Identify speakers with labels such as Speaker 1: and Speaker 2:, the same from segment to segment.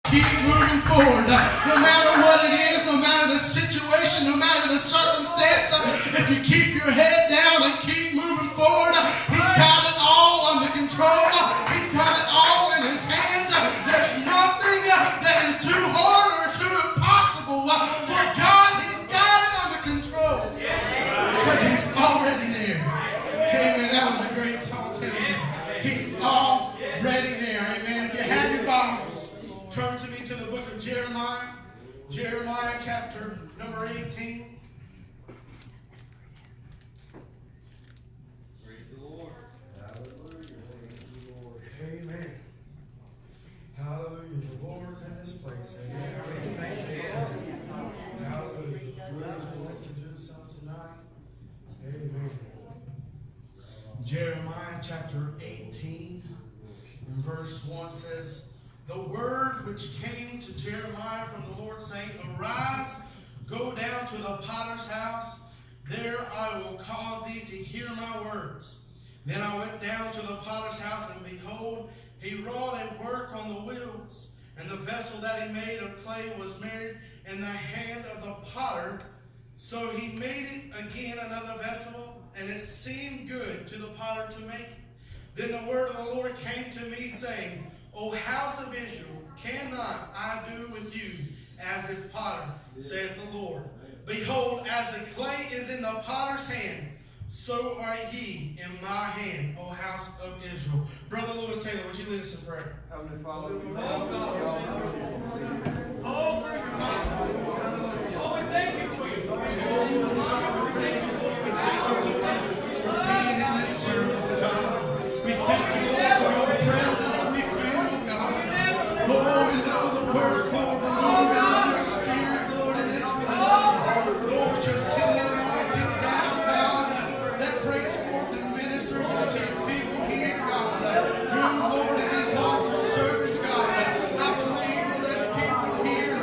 Speaker 1: Keep moving forward. No matter what it is, no matter the situation, no matter the circumstance, if you keep your head down and keep moving forward, He's got it all under control. He's got it all in His hands. There's nothing that is too hard or too impossible for God. He's got it under control because He's already there. Amen. That was a great song too. He's already there. Amen. If you have your Bibles, turn to me to the book of Jeremiah. Jeremiah chapter number 18.
Speaker 2: Praise the Lord. Hallelujah. Praise the Lord.
Speaker 1: Amen. Hallelujah. The Lord's in this place. Amen. Hallelujah. The Lord is willing to do something tonight. Amen. Jeremiah chapter 18 and verse 1 says, "The word which came to Jeremiah from the Lord, saying, Arise, go down to the potter's house. There I will cause thee to hear my words. Then I went down to the potter's house, and behold, he wrought a work on the wheels. And the vessel that he made of clay was made in the hand of the potter. So he made it again another vessel, and it seemed good to the potter to make it. Then the word of the Lord came to me, saying, O house of Israel, cannot I do with you as this potter, saith the Lord? Behold, as the clay is in the potter's hand, so are ye in my hand, O house of Israel." Brother Lewis Taylor, would you lead us in prayer?
Speaker 2: Heavenly Father,
Speaker 3: Lord, thank you for your
Speaker 1: being in this service, God. We thank you, Lord, for your presence. We feel you, God. Lord, we know the word, Lord, the movement of your spirit, Lord, in this place. Lord, just send the anointing down, God, that breaks forth and ministers unto your people here, God. Move, Lord, in this altar service, God. I believe, Lord, there's people here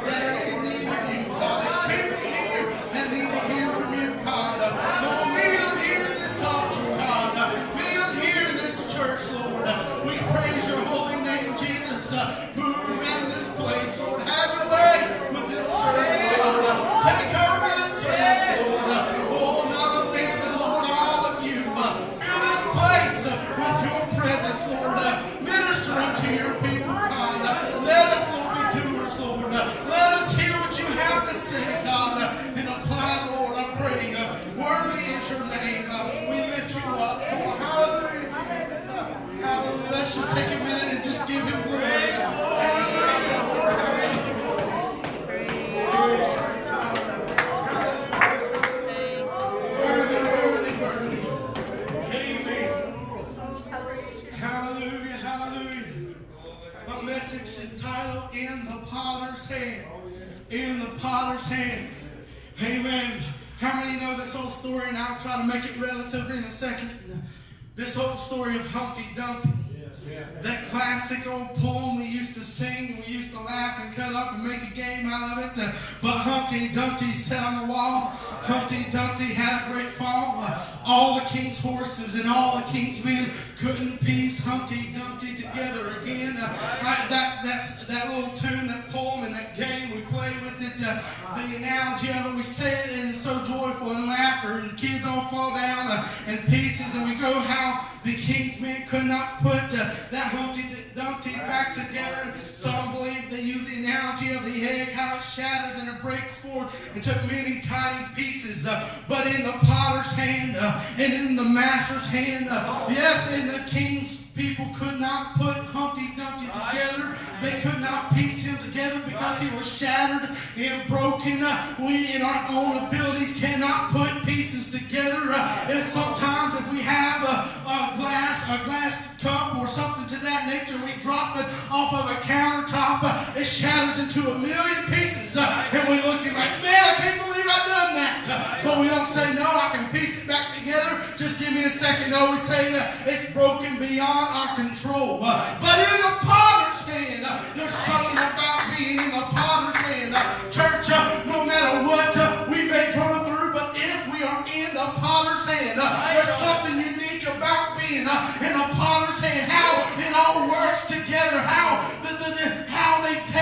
Speaker 1: that are in need of you, God. There's people here that need to hear from you, God. Lord, meet them here at this altar, God. Meet them here in this church, Lord. We praise your holy name, Jesus. Move in this place, Lord. Have your way with this service, God. Take over this service, Lord. Oh, not of me, but Lord, all of you. Fill this place with your presence, Lord. Minister unto your people, God. Let us, Lord, be doers, Lord. Let us hear what you have to say, God, and apply, Lord, I pray. Worthy is your name. We lift you up. Oh, hallelujah, Jesus. Hallelujah. Let's just take a minute and just give him glory. Worthy. Amen. Hallelujah, hallelujah. My message entitled, In the Potter's Hand. In the Potter's Hand. Amen. How many know this whole story? And I'll try to make it relative in a second. This whole story of Humpty Dumpty. That classic old poem we used to sing, and we used to laugh and cut up and make a game out of it. But Humpty Dumpty sat on the wall. Humpty Dumpty had a great fall. All the king's horses and all the king's men couldn't piece Humpty Dumpty together again. That little tune, that poem, and that game, we play with it. The analogy of it, we say it, and it's so joyful and laughter, and kids all fall down in pieces, and we go how the king's men could not put that Humpty Dumpty back together. Some believe they use the analogy of the egg, how it shatters and it breaks forth into many tiny pieces. But in the potter's hand and in the master's hand, yes, in the king's people could not put Humpty Dumpty together. They could not piece him together because he was shattered and broken. We in our own abilities cannot put pieces together. And sometimes if we have a glass cup or something to that nature, we drop it off of a countertop, it shatters into a million pieces. And we look at it like, man, I can't believe I've done that. But we don't say, no, I can piece it back together. Just give me a second. No, we say it's broken beyond our control. But in the potter's hand, there's something about being in the potter's hand. Church, no matter what we may go through, but if we are in the potter's hand, there's something unique about being in a potter's hand. How it all works together. How they take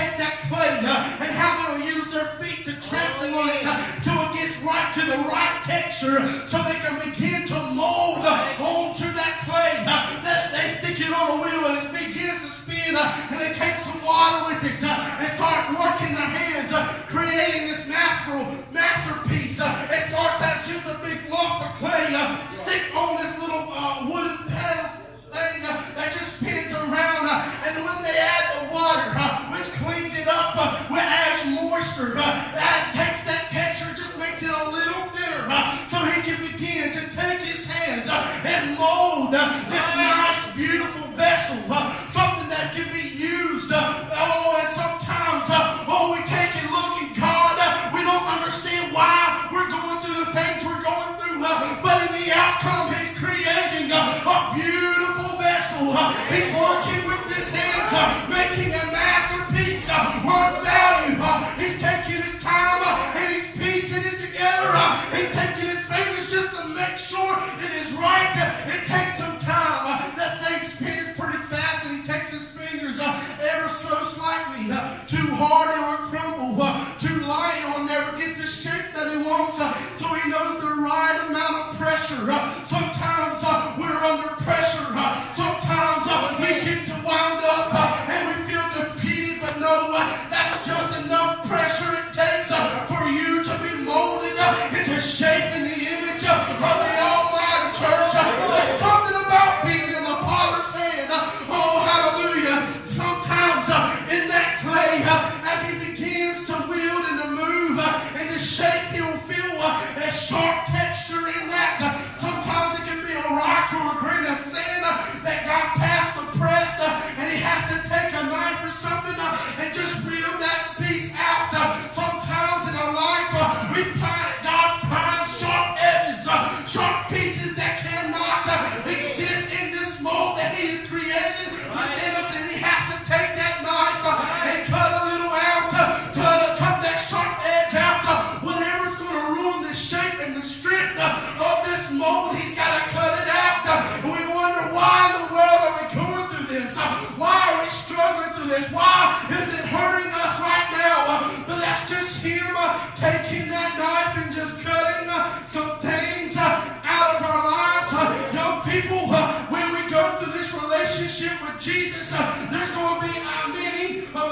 Speaker 1: Is it hurting us right now? But that's just Him taking that knife and just cutting some things out of our lives. Young people, when we go through this relationship with Jesus, there's going to be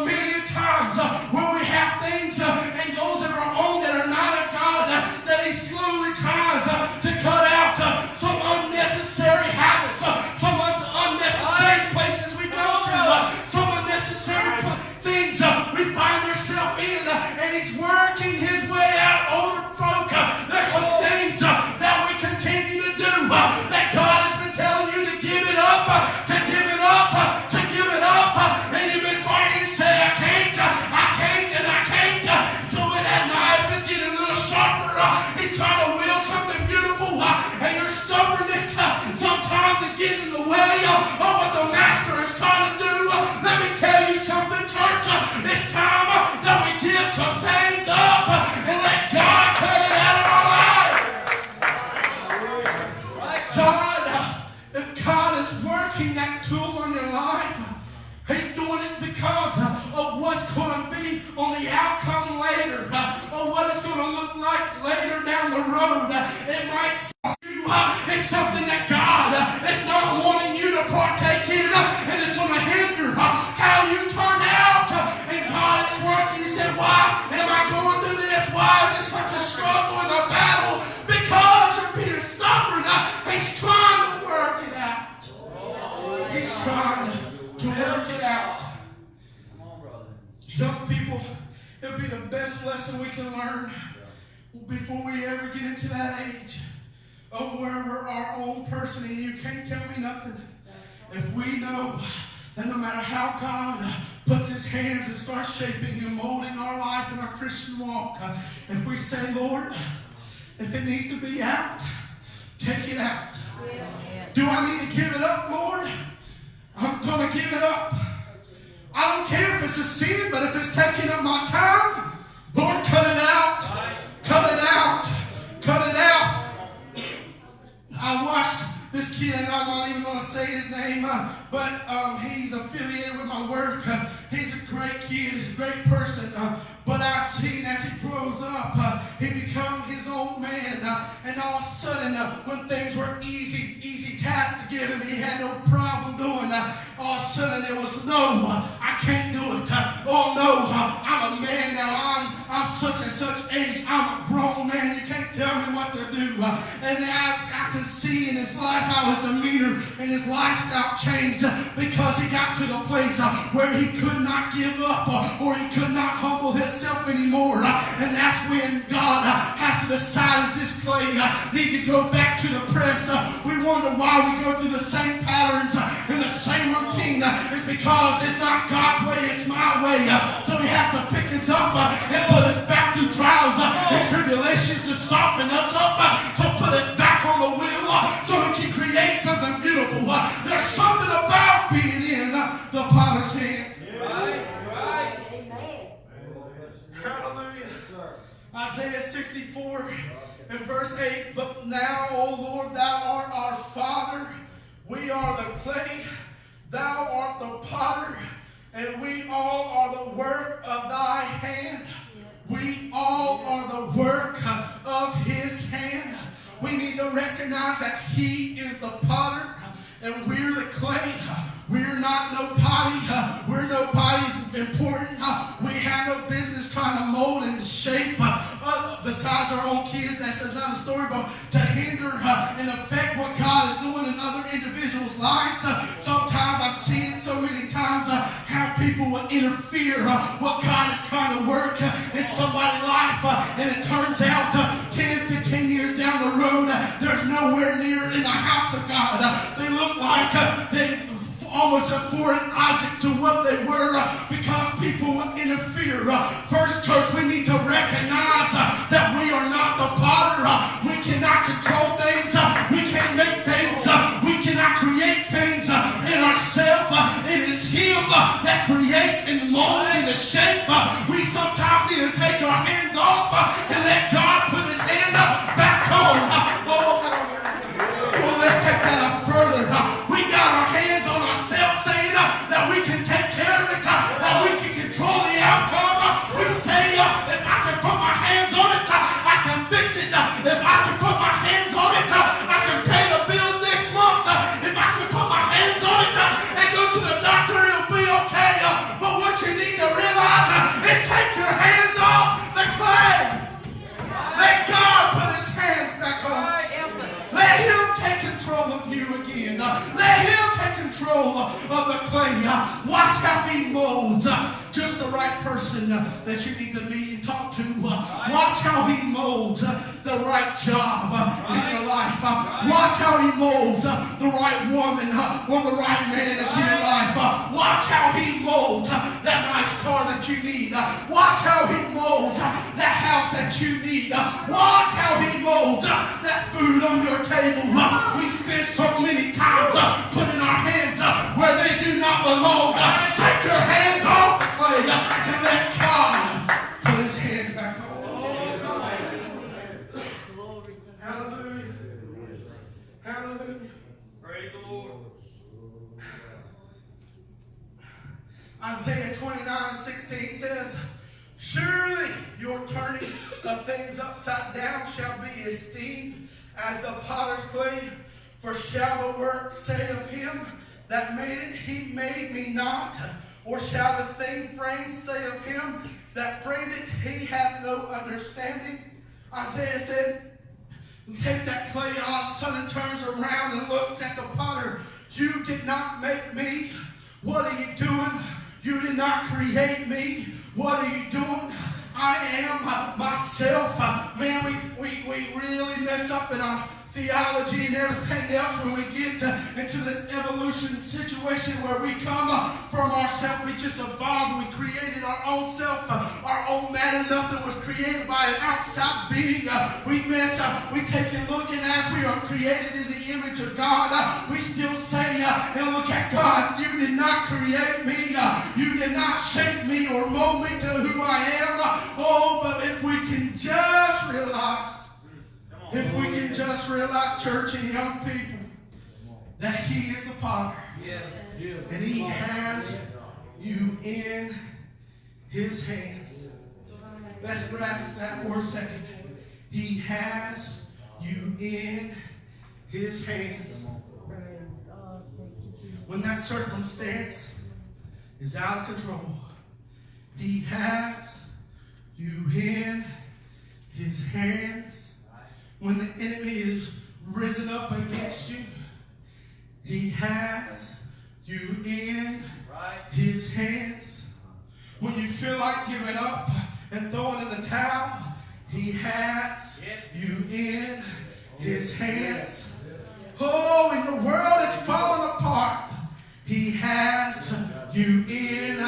Speaker 1: many times where we have things and those of our own that are not of God that He slowly tries to cut out some unnecessary habits, some unnecessary places we go to, some unnecessary things we find ourselves in, and He's working His way out over folk. There's some things that we continue to do that God has been telling you to give it up, to give it up, to give it up, and you've been fighting and say, I can't, and I can't. So when that knife is getting a little sharper, He's trying to wield something beautiful, and your stubbornness sometimes is getting in the way of what the Master is trying to do. Let me tell you something, church. It's time that we give some things up and let God cut it out of our life. God, if God is working that tool in your life, He's doing it because of what's going to be on the outcome later, or what it's going to look like later down the road. It might seem it's something that God is not wanting you to partake in, and it's going to hinder how you turn out. And God is working. You say, why am I going through this? Why is it such a struggle and a battle? Because you're being stubborn. He's trying to work it out. He's trying to work it out. Young people, it'll be the best lesson we can learn before we ever get into that age of where we're our own person and you can't tell me nothing. If we know that no matter how God puts His hands and starts shaping and molding our life and our Christian walk, if we say, Lord, if it needs to be out, take it out. Do I need to give it up, Lord? I'm going to give it up. I don't care if it's a sin, but if it's taking up my time, Lord, cut it out. Cut it out. Cut it out. I watched this kid, and I'm not even going to say his name, but he's affiliated with my work. He's a great kid, a great person. But I've seen as he grows up, he becomes his own man. And all of a sudden, when things were easy tasks to give him, he had no problem doing. All of a sudden, it was, no, I can't do it. Oh, no, I'm a man now. I'm such and such age. I'm a grown man. You can't tell me what to do. And I can see in his life how his demeanor and his lifestyle changed because he got to the place where he could not give up or he could not humble himself anymore. And that's when God has to decide, is this clay need to go back to the press? We wonder why we go through the same patterns and the same routine. It's because it's not God's way, it's my way. So He has to pick us up and put us back through trials and tribulations to soften us up, to put us back on the wheel so He can create something beautiful. There's something about being in the potter's hand.
Speaker 3: Right.
Speaker 4: Amen.
Speaker 1: Hallelujah. Isaiah 64 and verse 8, but now, O Lord, Thou art our Father. We are the clay, Thou art the potter, and we all are the work of Thy hand. We all are the work of His hand. We need to recognize that He is the potter and we're the clay. We're not nobody. We're nobody important. We have no business trying to mold and shape besides our own kids. That's another story. But to hinder and affect what God is doing in other individuals' lives. Sometimes I've seen it so many times how people will interfere what God is trying to work in somebody's life. And it turns out 10, 15 years down the road, there's nowhere near in the house of God. They look like they almost a foreign object to what they were because people would interfere. First, church, we need to recognize that we are not the potter. We cannot control things. We can't make things. We cannot create things in ourselves. It is Him that creates and molds in the shape. We sometimes need to take our hands off and let God put His hand back on. Well, let's take that up further. We got our hands on ourselves saying that we can take care of it, that we can control person that you need to meet and talk to. Watch how he molds the right job in your life. Watch how he molds the right woman or the right man into your life. Watch how he molds that nice car that you need. Watch how he molds that house that you need. Watch how he molds that food on your table. We spend so many times putting our hands where they do not belong. Take your hands off the clay and let God put his hands back on. Hallelujah. Hallelujah.
Speaker 3: Praise the Lord.
Speaker 1: Isaiah 29:16 says, surely your turning of things upside down shall be esteemed as the potter's clay. For shall the work say of him that made it, he made me not? Or shall the thing framed say of him that framed it, he hath no understanding? Isaiah said, take that clay off, son, and turns around and looks at the potter. You did not make me. What are you doing? You did not create me. What are you doing? I am myself. Man, we really mess up in our theology and everything else when we get into this evolution situation where we come from ourselves. We just evolved. We created our own self, our own man, and nothing was created by an outside being. We take a look, and as we are created in the image of God, we still say and look at God, you did not create me. You did not shape me or mold me to who I am. Oh, but if we can just realize, church and young people, that he is the potter. And he has you in his hands. Let's grasp that for a second. He has you in his hands. When that circumstance is out of control, he has you in his hands. When the enemy is risen up against you, he has you in his hands. When you feel like giving up and throwing in the towel, he has you in his hands. Oh, when your world is falling apart, he has you in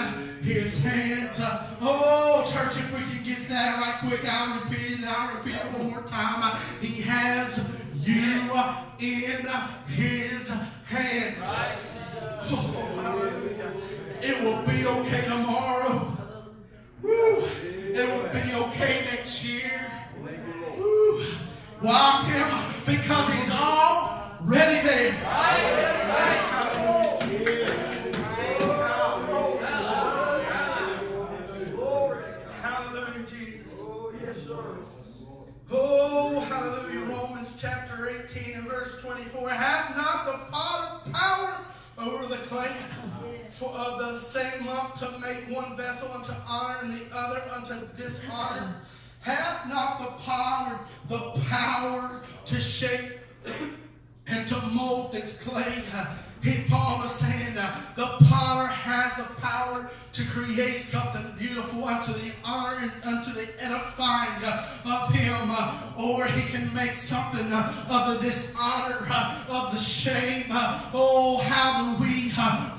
Speaker 1: his hands. Oh, church, if we can get that right quick, I'll repeat it and I'll repeat it one more time. He has you in his hands. Oh, hallelujah. It will be okay tomorrow. Woo. It will be okay next year. Woo. Why, Tim? Because he's already there. Hallelujah, Jesus. Oh, hallelujah. Romans chapter 18 and verse 24. Hath not the potter power over the clay for of the same lump to make one vessel unto honor and the other unto dishonor? Hath not the potter the power to shape and to mold this clay? Paul is saying the potter has the power to create something beautiful unto the honor and unto the edifying of him. Or he can make something of the dishonor, of the shame. Oh, how do we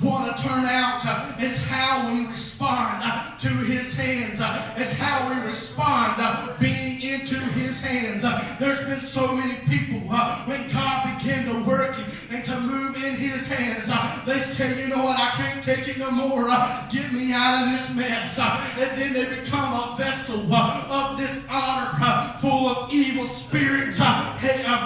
Speaker 1: want to turn out? It's how we respond to his hands. It's how we respond being into his hands. There's been so many people when God began to work and to move in his hands, they say, you know what, I can't take it no more. Get me out of this mess. And then they become a vessel of dishonor, full of evil spirits,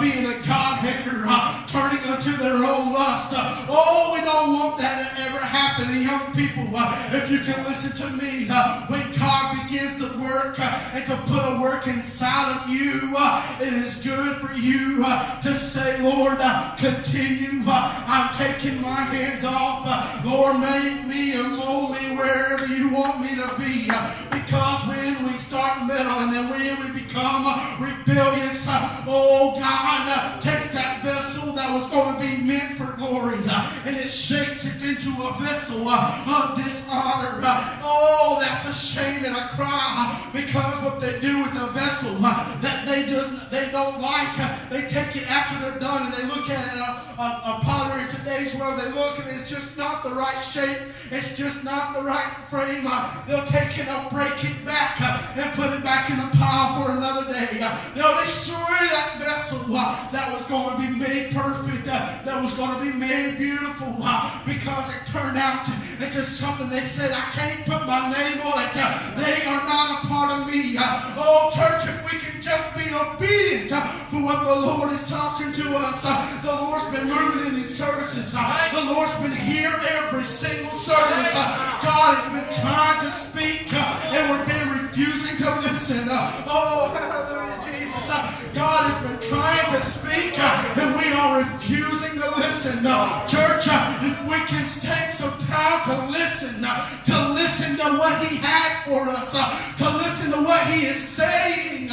Speaker 1: being a God-hater, turning unto their own lust. Oh, we don't want that to ever happen in young people. If you can listen to me, when God begins to work and to put a work inside of you, it is good for you to say, Lord, continue. I'm taking my hands off. Lord, make me and mold me wherever you want me to be. Because when we start meddling and when we become rebellious, oh, God takes that vessel that was going to be meant for glory and it shakes it into a vessel of dishonor. Oh, that's a shame and a cry, because what they do with a vessel that they don't like, they take it after they're done and they look at it, a pottery in today's world, they look and it's just not the right shape, it's just not the right frame. They'll take it, they'll break it back and put it back in the pile for another day. They'll destroy that vessel that was going to be made perfect, that was going to be made beautiful, because it turned out into something they said, I can't put my name on it. They are not a part of me. Oh, church, if we can just be obedient for what the Lord is talking to us. The Lord's been moving in these services. The Lord's been here every single service. God has been trying to speak, and we've been refusing to listen. Oh, hallelujah, Jesus. God has been trying to speak, and we are refusing to listen. Church, if we can take some time to listen to what He has for us, to listen to what He is saying,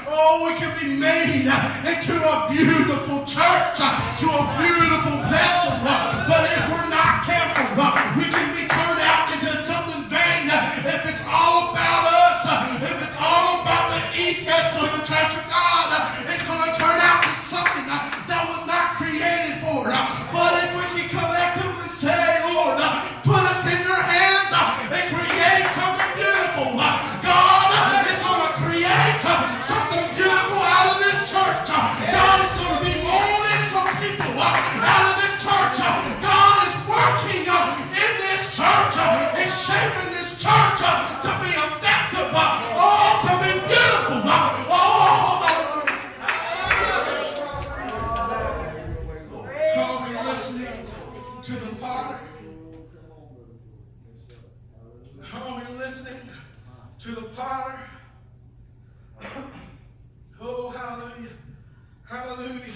Speaker 1: oh, we can be made into a beautiful church, to a beautiful vessel. But if we're not careful, we can be turned out into something vain. If it's all about us, if it's all about the East Testament Church of God, it's going to turn out to something that was not created for. But if we can collectively say, Lord, put us in your hands and create something beautiful, God is going to create something beautiful out of this church. God is going to be molding some people out of this church. God is working in this church and shaping this church to be effective, to be beautiful. Are we listening to the Father? Are we listening to the Father? Oh, hallelujah. Hallelujah.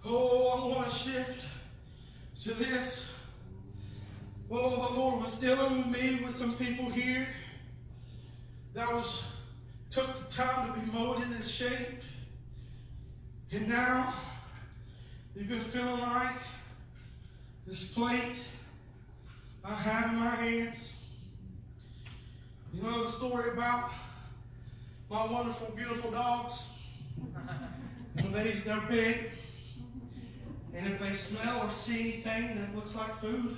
Speaker 1: Oh, I want to shift to this. Oh, the Lord was dealing with me with some people here that took the time to be molded and shaped. And now you've been feeling like this plate I have in my hands. You know the story about my wonderful, beautiful dogs? They're big. And if they smell or see anything that looks like food,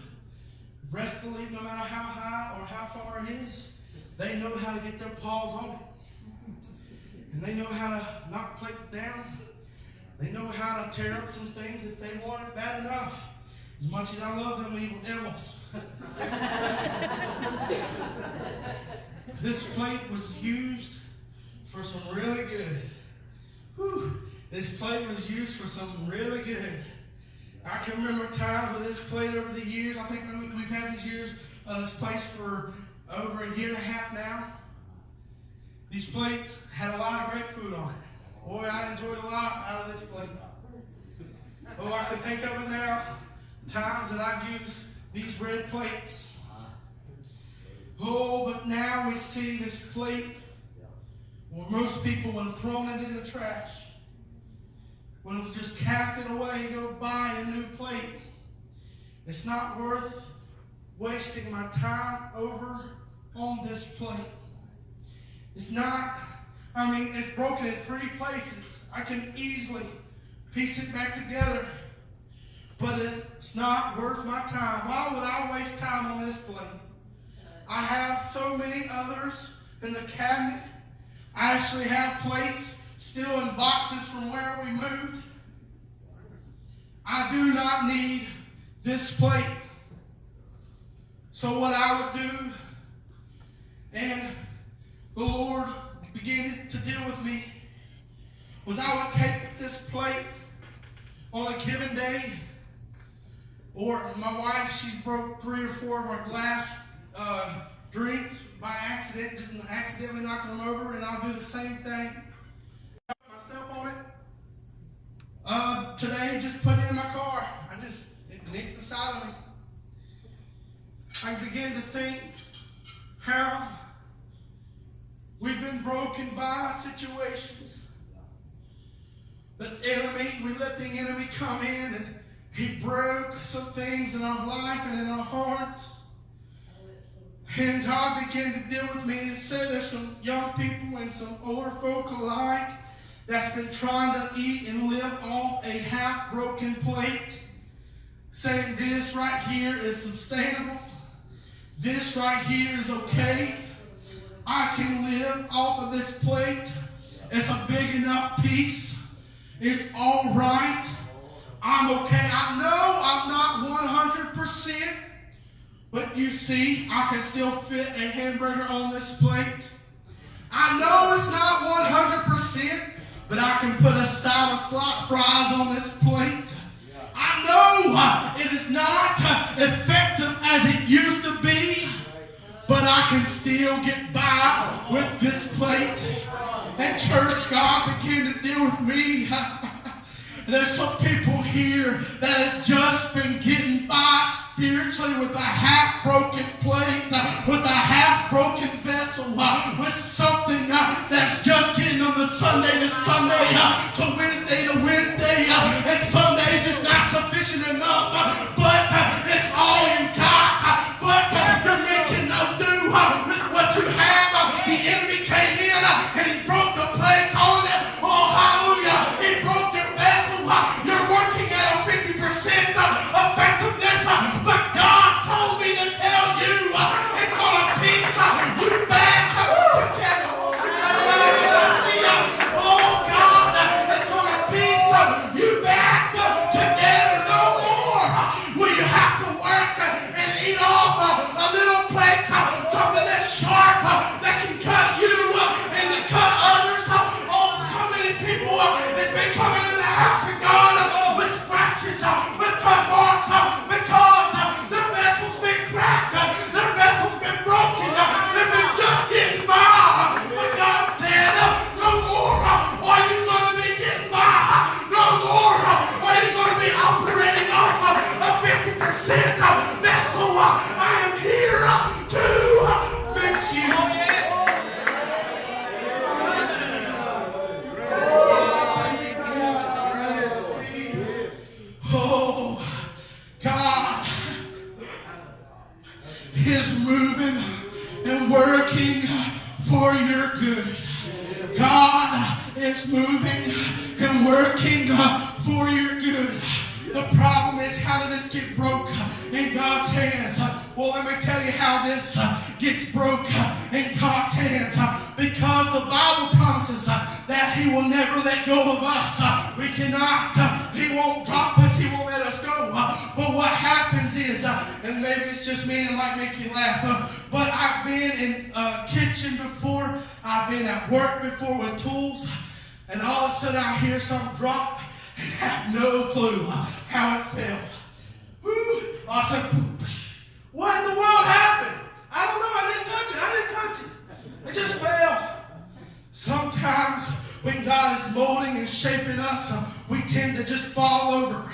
Speaker 1: best believe no matter how high or how far it is, they know how to get their paws on it. And they know how to knock plates down. They know how to tear up some things if they want it bad enough. As much as I love them evil devils. This plate was used for some really good. Whew. This plate was used for something really good. I can remember times with this plate over the years. I think we've had this place for over a year and a half now. These plates had a lot of great food on it. Boy, I enjoyed a lot out of this plate. Oh, I can think of it now. Times that I've used these red plates. Oh, but now we see this plate where most people would have thrown it in the trash. Would have just cast it away and go buy a new plate. It's not worth wasting my time over on this plate. It's not, it's broken in 3 places. I can easily piece it back together. But it's not worth my time. Why would I waste time on this plate? I have so many others in the cabinet. I actually have plates still in boxes from where we moved. I do not need this plate. So what I would do, and the Lord began to deal with me, was I would take this plate on a given day, or my wife, she broke 3 or 4 of our glass drinks by accident, just accidentally knocking them over, and I'll do the same thing. I put myself on it. Today, just put it in my car. It nicked the side of me. I began to think how we've been broken by situations. The enemy, we let the enemy come in and He broke some things in our life and in our hearts. And God began to deal with me and say there's some young people and some older folk alike that's been trying to eat and live off a half-broken plate, saying this right here is sustainable. This right here is okay. I can live off of this plate. It's a big enough piece. It's all right. I'm okay. I know I'm not 100%, but you see, I can still fit a hamburger on this plate. I know it's not 100%, but I can put a side of fries on this plate. I know it is not effective as it used to be, but I can still get by with this plate. And church, God began to deal with me. There's some people here that has just been getting by spiritually with a half-broken plate, with a half-broken vessel, with something that's just getting them to Sunday to Sunday, to Wednesday to Wednesday, and some days it's not sufficient enough, but it's all you got, but you're making no do with what you have. The enemy came in and he broke the plate on it. Oh, hallelujah. He broke your vessel. You're working at a 50% effectiveness, but God told me to tell you it's going to piece you back together. Oh, God, it's going to piece you back together no more. Will you have to work and eat off a little plate, something that's sharp, that can cut you and to cut others? Oh, so many people that's been coming in the house of God with scratches, with cut marks, because their vessel's been cracked, their vessel's been broken, they've been just getting by. But God said, no more are you going to be getting by. No more are you going to be operating off a 50% vessel. I am here to fix you. Oh, God is moving and working for your good. God is moving and working for your good. The problem is, how did this get broke in God's hands? Well, let me tell you how this gets broke in God's hands. Because the Bible promises that He will never let go of us. We cannot, He won't drop us, He won't let us go. But what happens is, and maybe it's just me and it might make you laugh, but I've been in a kitchen before, I've been at work before with tools, and all of a sudden I hear something drop and have no clue how it fell. Woo. I said, what in the world happened? I don't know, I didn't touch it. It just fell. Sometimes when God is molding and shaping us, we tend to just fall over.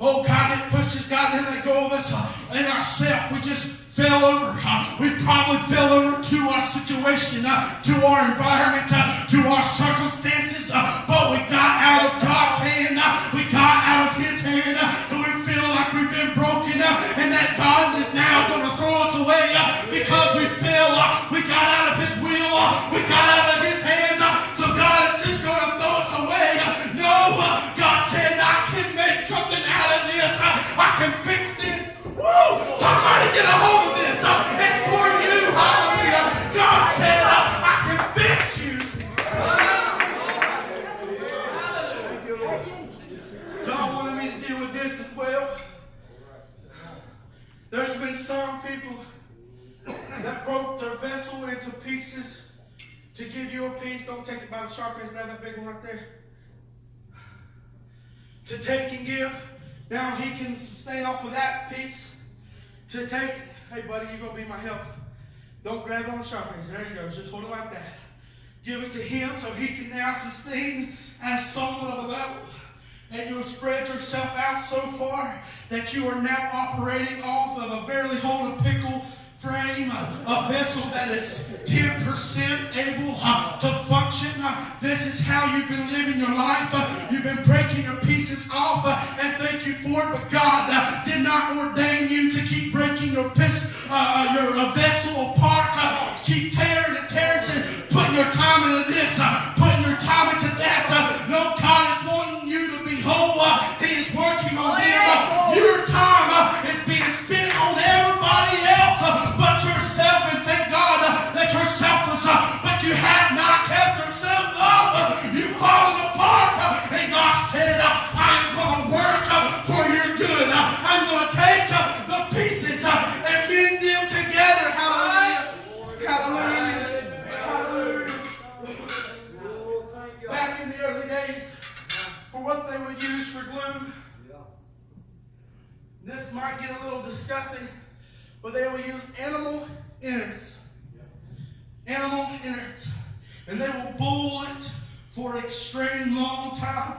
Speaker 1: Oh, God didn't push us, God didn't let go of us. In ourselves, we just fell over. We probably fell over to our situation, to our environment, to our circumstances. But we got out of God's hand. We got out of His hand. And we feel like we've been broken. And that God is now going to throw us away because we fell. We got out of His will. We got out of His hands. So God is just going to throw us away. No, God said, I can make something out of this. I can fix this. Woo! Somebody get a hold of this. It's for you. Hallelujah. God said, I can fix you. God wanted me to deal with this as well. There's been some people that broke their vessel into pieces to give you a piece. Don't take it by the sharp end. Grab that big one right there. To take and give. Now He can sustain off of that piece. To take, hey buddy, you're going to be my help. Don't grab it on the sharp ends. There you go. Just hold it like that. Give it to Him so He can now sustain at somewhat of a level. And you'll spread yourself out so far that you are now operating off of a barely hold a pickle frame, a vessel that is 10% able to function. This is how you've been living your life. You've been breaking your pieces off, and thank you for it. but God did not ordain you to keep breaking your vessel apart, to keep tearing and putting your time into this, putting your time into that. No, God is wanting you to be whole. He is working on them. Your time is being spent on everybody else but yourself, and thank God that you're selfless, but you have not kept yourself up. You've fallen apart, and God said, I am going to work for your good. I'm going to take the pieces and mend them together. Hallelujah. Hallelujah. Hallelujah. Back in the early days, for what they would use for glue, this might get a little disgusting, but they would use animal innards. Animal innards. And they will boil it for an extreme long time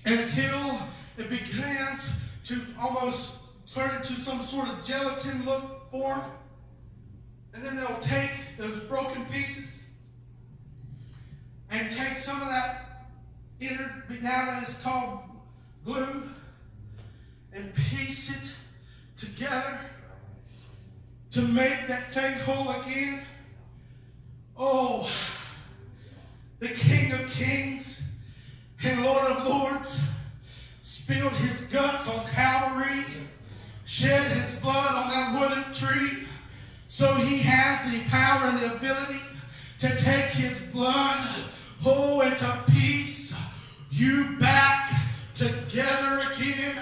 Speaker 1: until it begins to almost turn into some sort of gelatin look form. And then they'll take those broken pieces and take some of that innard, now that it's called glue, and piece it together to make that thing whole again. Oh, the King of Kings and Lord of Lords spilled his guts on Calvary, shed his blood on that wooden tree, so he has the power and the ability to take his blood, and to piece you back together again.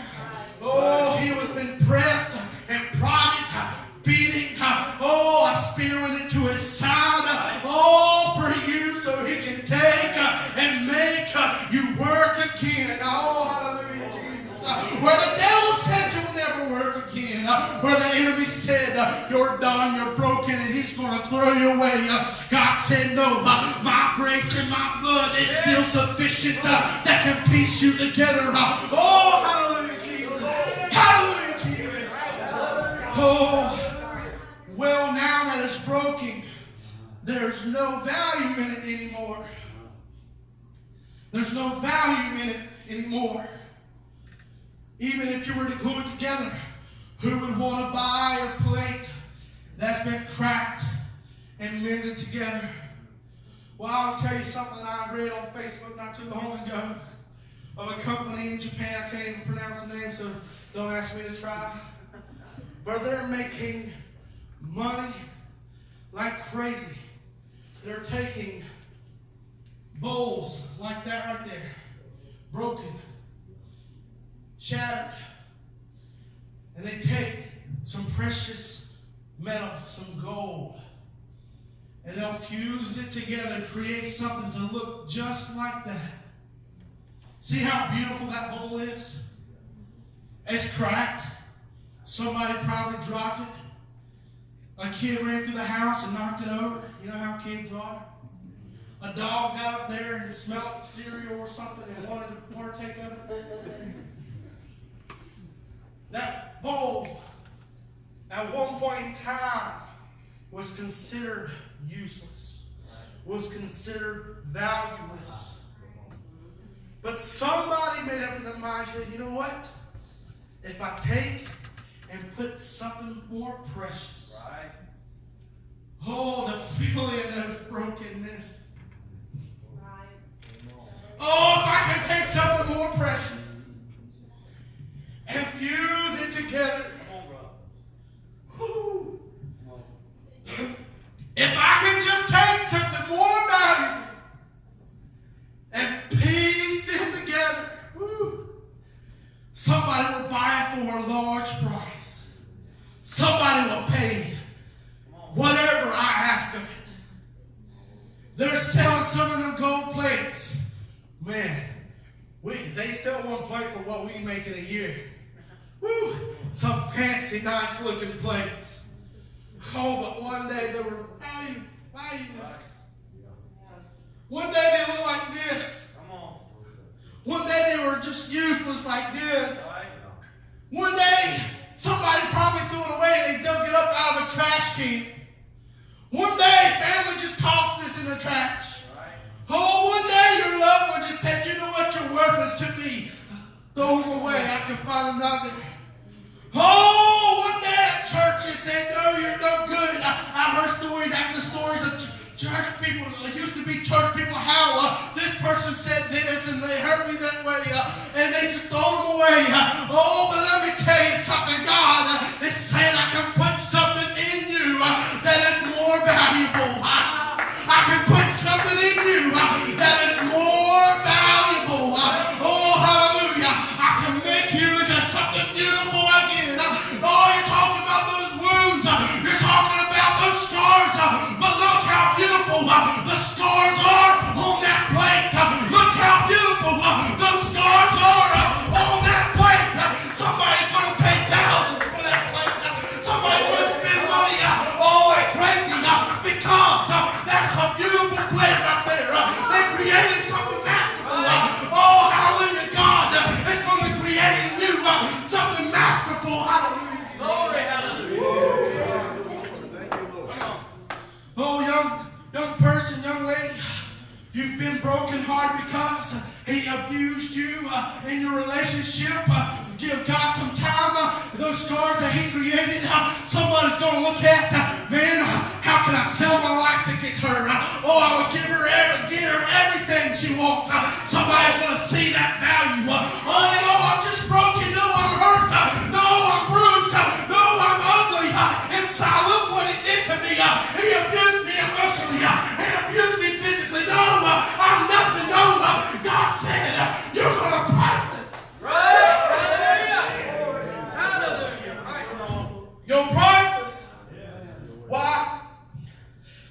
Speaker 1: Oh, he was been pressed and prodded, beating. Oh, a spear went into his side. Oh, for you, so he can take and make you work again. Oh, hallelujah, Jesus. Where the devil said you'll never work again. Where the enemy said you're done, you're broken, and he's going to throw you away. God said, no, my grace and my blood is still sufficient that can piece you together. Oh, hallelujah, Jesus. Hallelujah, Jesus. Oh, well, now that it's broken, there's no value in it anymore. There's no value in it anymore. Even if you were to glue it together, who would want to buy a plate that's been cracked and mended together? Well, I'll tell you something I read on Facebook not too long ago of a company in Japan. I can't even pronounce the name, so don't ask me to try. But they're making money like crazy. They're taking bowls like that right there, broken, shattered, and they take some precious metal, some gold, and they'll fuse it together and create something to look just like that. See how beautiful that bowl is? It's cracked. Somebody probably dropped it. A kid ran through the house and knocked it over. You know how kids are. A dog got up there and smelled cereal or something and wanted to partake of it. That bowl, at one point in time, was considered useless, was considered valueless. But somebody made up in their mind, said, you know what? If I take and put something more precious,
Speaker 3: Right.
Speaker 1: oh, the feeling of brokenness. Oh, if I can take something more precious and fuse it together. Whew. If I can just take something more valuable and piece them together, whew, somebody will buy it for a large price. Somebody will pay whatever I ask of it. They're selling some of them gold plates. Man, they sell one plate for what we make in a year. Woo! Some fancy, nice looking plates. Oh, but one day they were valueless. One day they looked like this. One day they were just useless like this. One day somebody probably threw it away and they dug it up out of a trash can. One day family just tossed this in the trash. Oh, one day your loved one just said, you know what, you're worthless to me. Throw them away. I can church people, used to be church people, how this person said this and they hurt me that way, and they just throw them away. Oh, but let me tell you something. God is saying I can put something in you that is more valuable. I can put something in you that is more valuable. Oh, hallelujah. I can make you into something beautiful again. Oh, you're talking about those wounds. You're talking about those scars. But look how beautiful the scars are on that plate. Look how beautiful those scars are on that plate. Somebody's going to pay thousands for that plate. Somebody's going to spend money all like crazy because that's a beautiful plate right there. They created something masterful. Oh, hallelujah. God is going to create in you something masterful. Hallelujah.
Speaker 3: Glory, hallelujah.
Speaker 1: Oh, young person, young lady, you've been brokenhearted because he abused you in your relationship. Give God some time. Those scars that he created, somebody's going to look at, man, how can I sell my life to get her? Oh, I would get her everything she wants. Somebody's going to see that value. Oh, no, I'm just broken. No, I'm hurt. No, I'm bruised. No, I'm ugly. Inside, look what he did to me. He abused me emotionally. He abused me physically. No, I'm nothing. No, God said, you're going to priceless.
Speaker 3: Right, hallelujah. Hallelujah.
Speaker 1: You're priceless. Why?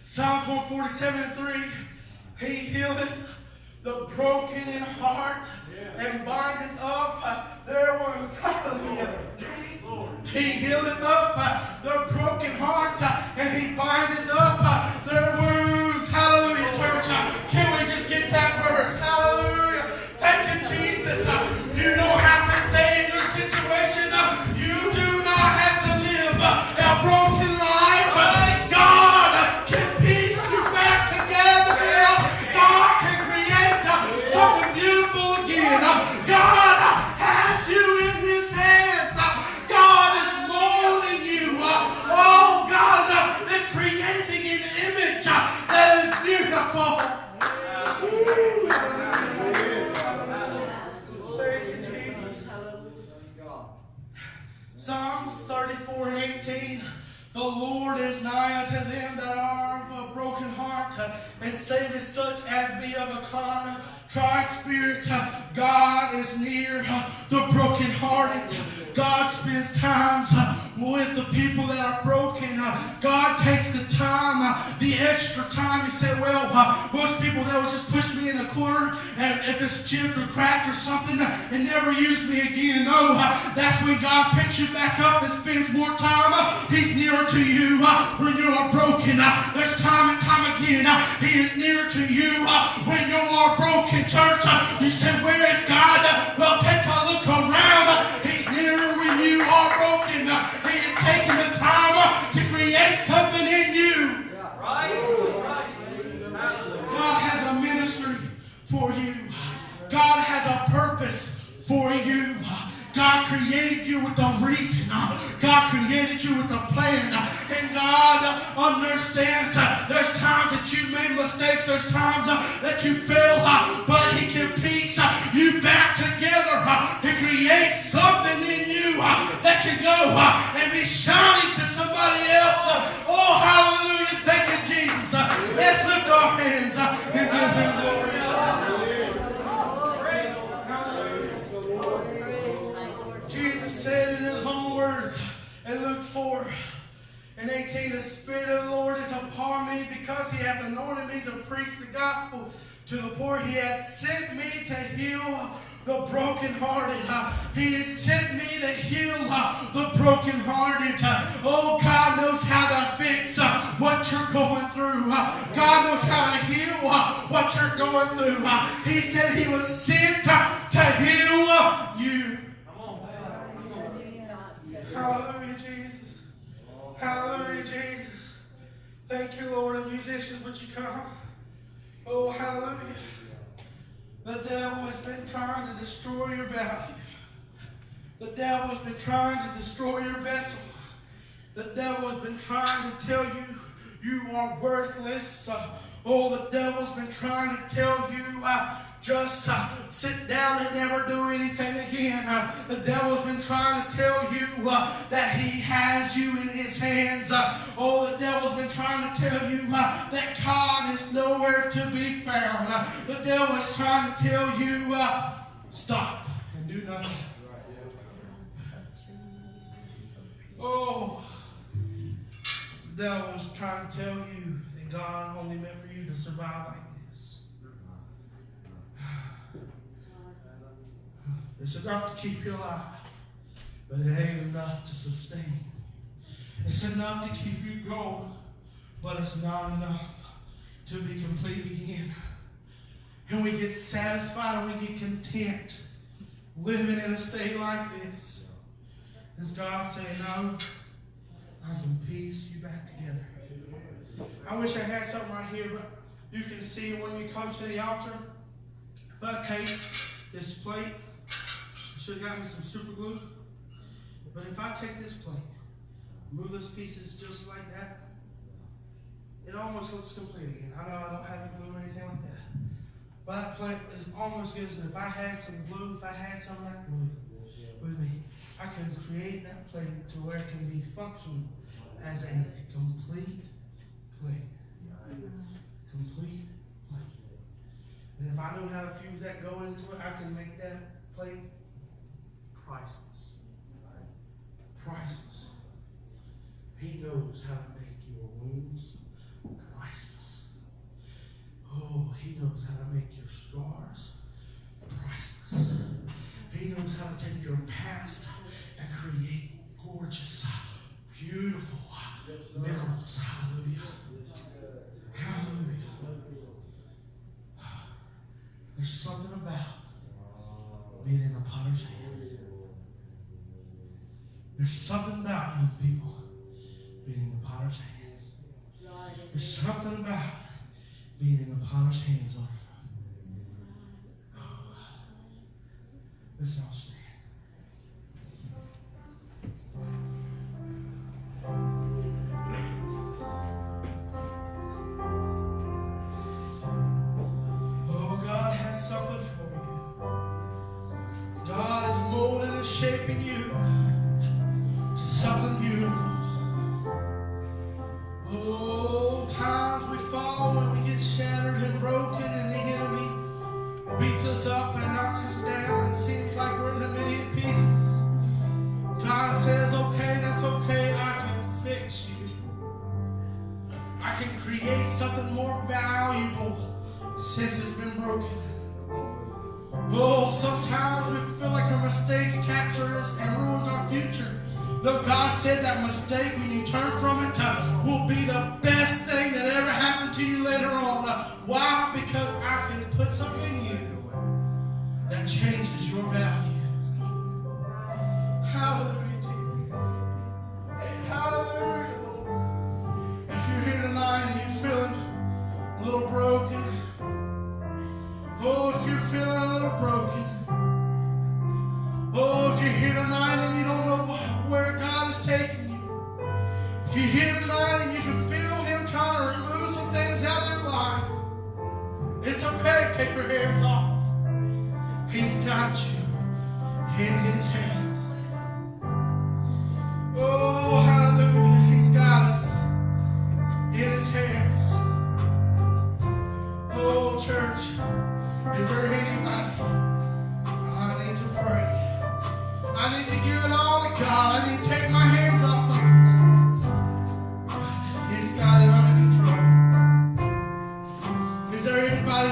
Speaker 1: Psalms 147:3. He healeth the broken in heart and bindeth up their wounds. Hallelujah. He healeth up their broken heart and he bindeth up their wounds. Hallelujah, church. Can we just get that verse? Hallelujah. Thank you, Jesus. You don't have to stay in your situation. You do not have to live a broken life. God can piece you back together. God can create something beautiful again. God has you in his hands. God is molding you. Oh, God is creating an image that is beautiful. Thank you, Jesus. Psalms 34:18. The Lord is nigh unto them that are of a broken heart, and saveth such as be of a contrite spirit. God is near the brokenhearted. God spends times with the people that are broken. God takes the time, the extra time. You say, well, most people, they will just push me in a corner, and if it's chipped or cracked or something, and never use me again. No, that's when God picks you back up and spends more time. He's nearer to you when you are broken. There's time and time again. He is nearer to you when you are broken, church. You say, where is God? Well, take a look around. He's nearer when you are broken. He is taking the time to create something in you.
Speaker 3: Right.
Speaker 1: God has a ministry for you. God has a purpose for you. God created you with a reason. God created you with a plan. And God understands there's times that you made mistakes. There's times that you fail. But he can piece you back together to create something in you that can go and be shining to somebody else. Oh, hallelujah. Thank you, Jesus. Let's lift our hands and give him glory. Jesus said in his own words in Luke 4:18, the Spirit of the Lord is upon me because he hath anointed me to preach the gospel to the poor. He hath sent me to heal the brokenhearted. He has sent me to heal the brokenhearted. Oh, God knows how to fix what you're going through. God knows how to heal what you're going through. He said he was sent to heal you. Hallelujah, Jesus. Hallelujah, Jesus. Thank you, Lord. And musicians, would you come? Oh, hallelujah. The devil has been trying to destroy your value. The devil has been trying to destroy your vessel. The devil has been trying to tell you you are worthless. Oh, the devil's been trying to tell you, just sit down and never do anything again. The devil's been trying to tell you that he has you in his hands. Oh, the devil's been trying to tell you that God is nowhere to be found. The devil is trying to tell you, stop and do nothing. Oh, the devil is trying to tell you that God only meant for you to survive like this. It's enough to keep you alive, but it ain't enough to sustain. It's enough to keep you going, but it's not enough to be complete again. And we get satisfied and we get content living in a state like this. As God saying, no, I can piece you back together. I wish I had something right here, but you can see when you come to the altar. If I take this plate, I should have got me some super glue. But if I take this plate, move those pieces just like that, it almost looks complete again. I know I don't have any glue or anything like that. But that plate is almost good as if I had some glue, if I had some of that glue with me, I can create that plate to where it can be functional as a complete plate. Complete plate. And if I know how to fuse that gold into it, I can make that plate priceless. Priceless. He knows how to make your wounds priceless. Oh, he knows how to make your scars priceless. He knows how to take your past and create gorgeous, beautiful minerals. Hallelujah. Hallelujah. There's something about being in the potter's hand. There's something about young people being in the potter's hands. There's something about being in the potter's hands. Oh, let's all stand. Oh, God has something for you. God is molding and shaping you to something beautiful. Oh, times we fall and we get shattered and broken, and the enemy beats us up and knocks us down and seems like we're in a million pieces. God says, okay, that's okay. I can fix you. I can create something more valuable since it's been broken. Oh, sometimes we feel like our mistakes capture us and ruins our future. No, God said that mistake, when you turn from it, will be the best thing that ever happened to you later on. Why? Because I can put something in you that changes your value. Hallelujah, Jesus. Hallelujah, Lord. If you're here tonight and you're feeling a little broken, oh, if you're feeling a little broken, oh, if you're here tonight and you don't know where God is taking you, if you're here tonight and you can feel Him trying to remove some things out of your life, it's okay. Take your hands off. He's got you in His hands. Oh, hallelujah. He's got us in His hands. Oh, church, is there anybody? I need to pray. I need to give it all to God. I need to take my hands off of it. He's got it under control. Is there anybody